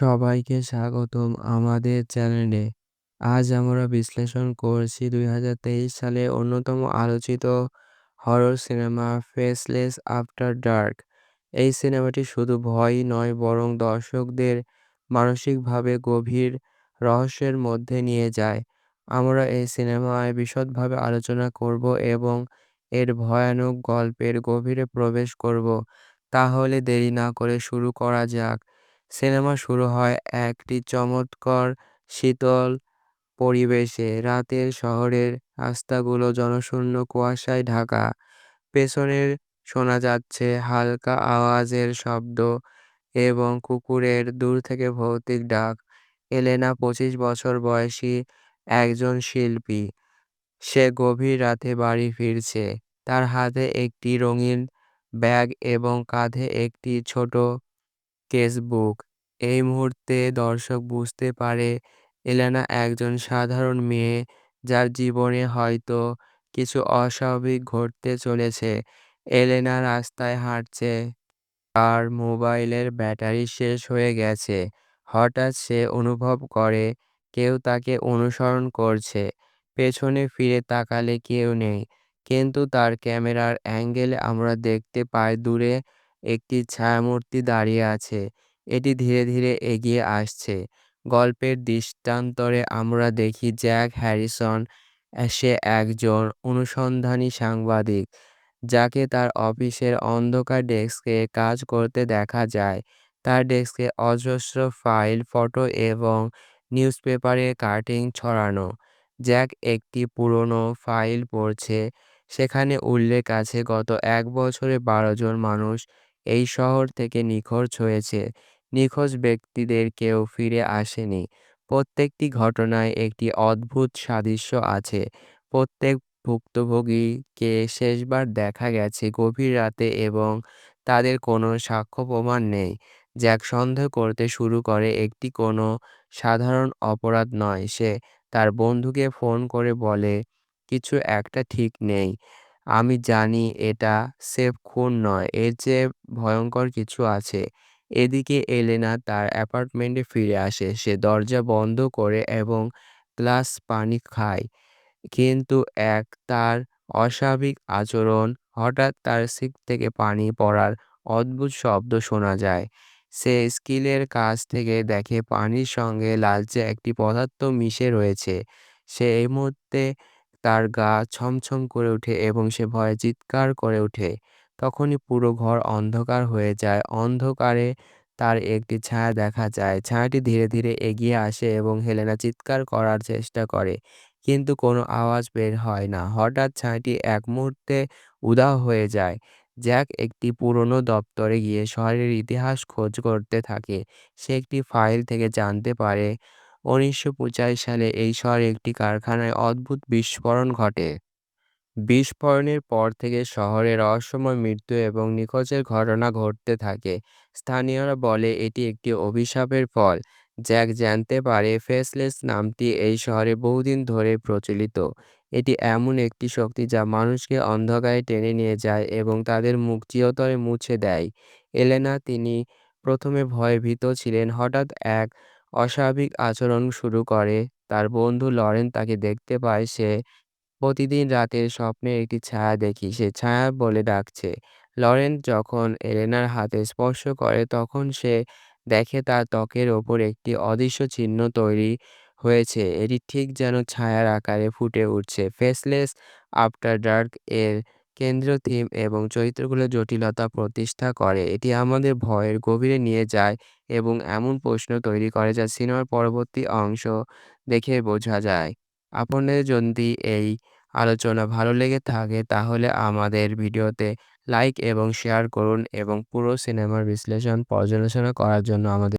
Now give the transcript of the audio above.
সবাইকে স্বাগতম আমাদের চ্যানেলে। আজ আমরা বিশ্লেষণ করছি ২০২৩ সালে অন্যতম আলোচিত horror cinema faceless after dark. এই সিনেমাটি শুধু ভয়ই নয় বরং দর্শকদের মানসিকভাবে গভীর রহস্যের মধ্যে নিয়ে যায়। আমরা এই সিনেমায় বিশদভাবে আলোচনা করব এবং এর ভয়ানক গল্পের গভীরে প্রবেশ করব। তাহলে দেরি না করে শুরু করা যাক। সিনেমা শুরু হয় একটি চমৎকার শীতল পরিবেশে। রাতের শহরের রাস্তাগুলো জনশূন্য, কুয়াশায় ঢাকা। পেছনে শোনা যাচ্ছে হালকা আওয়াজের শব্দ এবং কুকুরের দূর থেকে ভৌতিক ডাক। এলেনা ২৫ বছর বয়সী একজন শিল্পী। সে গভীর রাতে বাড়ি ফিরছে। তার হাতে একটি রঙিন ব্যাগ এবং কাঁধে একটি ছোট কেসবুক। এই মুহূর্তে দর্শক বুঝতে পারে এলেনা একজন সাধারণ মেয়ে যার জীবনে হয়তো কিছু অস্বাভাবিক ঘটতে চলেছে। এলেনা রাস্তায় হাঁটছে, তার মোবাইলের ব্যাটারি শেষ হয়ে গেছে। হঠাৎ সে অনুভব করে কেউ তাকে অনুসরণ করছে। পেছনে ফিরে তাকালে কেউ নেই, কিন্তু তার ক্যামেরার অ্যাঙ্গেলে আমরা দেখতে পাই দূরে একটি ছায়ামূর্তি দাঁড়িয়ে আছে। এটি ধীরে ধীরে এগিয়ে আসছে। গল্পের দৃষ্টান্তরে আমরা দেখি জ্যাক হ্যারিসন। সে একজন অনুসন্ধানী সাংবাদিক যাকে তার অফিসের অন্ধকার ডেস্কে কাজ করতে দেখা যায়। তার ডেস্কে অজস্র ফাইল, ফটো এবং নিউজপেপারের কাটিং ছড়ানো। জ্যাক একটি পুরনো ফাইল পড়ছে। সেখানে উল্লেখ আছে গত ১ বছরে ১২ জন মানুষ এই শহর থেকে নিখোঁজ হয়েছে। নিখোঁজ ব্যক্তিদের কেউ ফিরে আসেনি। প্রত্যেকটি ঘটনায় একটি অদ্ভুত সাদৃশ্য আছে। প্রত্যেক ভুক্তভোগীকে শেষবার দেখা গেছে গভীর রাতে এবং তাদের কোনো সাক্ষ্য প্রমাণ নেই। জ্যাক সন্দেহ করতে শুরু করে একটি কোনো সাধারণ অপরাধ নয়। সে তার বন্ধুকে ফোন করে বলে, কিছু একটা ঠিক নেই। আমি জানি এটা সেফ খুন নয়, এর চেয়ে ভয়ঙ্কর কিছু আছে। এদিকে এলেনা তার অ্যাপার্টমেন্টে ফিরে আসে। সে দরজা বন্ধ করে এবং গ্লাস পানি খায়। কিন্তু তার অস্বাভাবিক আচরণ। হঠাৎ তার সিঙ্ক থেকে পানি পড়ার অদ্ভুত শব্দ শোনা যায়। সে স্কিলের কাছ থেকে দেখে পানির সঙ্গে লালচে একটি পদার্থ মিশে রয়েছে। এই মুহূর্তে তার গা ছমছম করে ওঠে এবং সে ভয়ে চিৎকার করে ওঠে। তখনই পুরো ঘর অন্ধকার হয়ে যায়। অন্ধকারে তার একটি ছায়া দেখা যায়। ছায়াটি ধীরে ধীরে এগিয়ে আসে এবং হেলেনা চিৎকার করার চেষ্টা করে, কিন্তু কোনো আওয়াজ বের হয় না। হঠাৎ ছায়াটি এক মুহূর্তে উধাও হয়ে যায়। জ্যাক একটি পুরনো দপ্তরে গিয়ে শহরের ইতিহাস খোঁজ করতে থাকে। সে একটি ফাইল থেকে জানতে পারে ১৯৮৫ সালে এই শহরে একটি কারখানায় অদ্ভুত বিস্ফোরণ ঘটে। বিস্ফোরণের পর থেকে শহরে রহস্যময় মৃত্যু এবং নিখোঁজের ঘটনা ঘটতে থাকে। স্থানীয়রা বলে এটি একটি অভিশাপের ফল। জ্যাক জানতে পারে ফেসলেস নামটি এই শহরে বহুদিন ধরে প্রচলিত। এটি এমন একটি শক্তি যা মানুষকে অন্ধকারে টেনে নিয়ে যায় এবং তাদের মুখ চিরতরে মুছে দেয়। এলেনা, তিনি প্রথমে ভয়ে ভীত ছিলেন, হঠাৎ এক অস্বাভাবিক আচরণ শুরু করে। তার বন্ধু লরেন তাকে দেখতে পায়। সে প্রতিদিন রাতের স্বপ্নে একটি ছায়া দেখি, সে ছায়া বলে ডাকছে। লরেন্ট যখন এলেনার হাতে স্পর্শ করে তখন সে দেখে তার ত্বকের ওপর একটি অদৃশ্য চিহ্ন তৈরি হয়েছে। এটি ঠিক যেন ছায়ার আকারে ফুটে উঠছে। ফেসলেস আফটার ডার্ক এর কেন্দ্রীয় থিম এবং চরিত্রগুলোর জটিলতা প্রতিষ্ঠা করে। এটি আমাদের ভয়ের গভীরে নিয়ে যায় এবং এমন প্রশ্ন তৈরি করে যা সিনেমার পরবর্তী অংশ দেখে বোঝা যায়। আপনাদের যদি এই আলোচনা ভালো লেগে থাকে তাহলে আমাদের ভিডিওতে লাইক এবং শেয়ার করুন এবং পুরো সিনেমার বিশ্লেষণ পর্যালোচনা করার জন্য আমাদের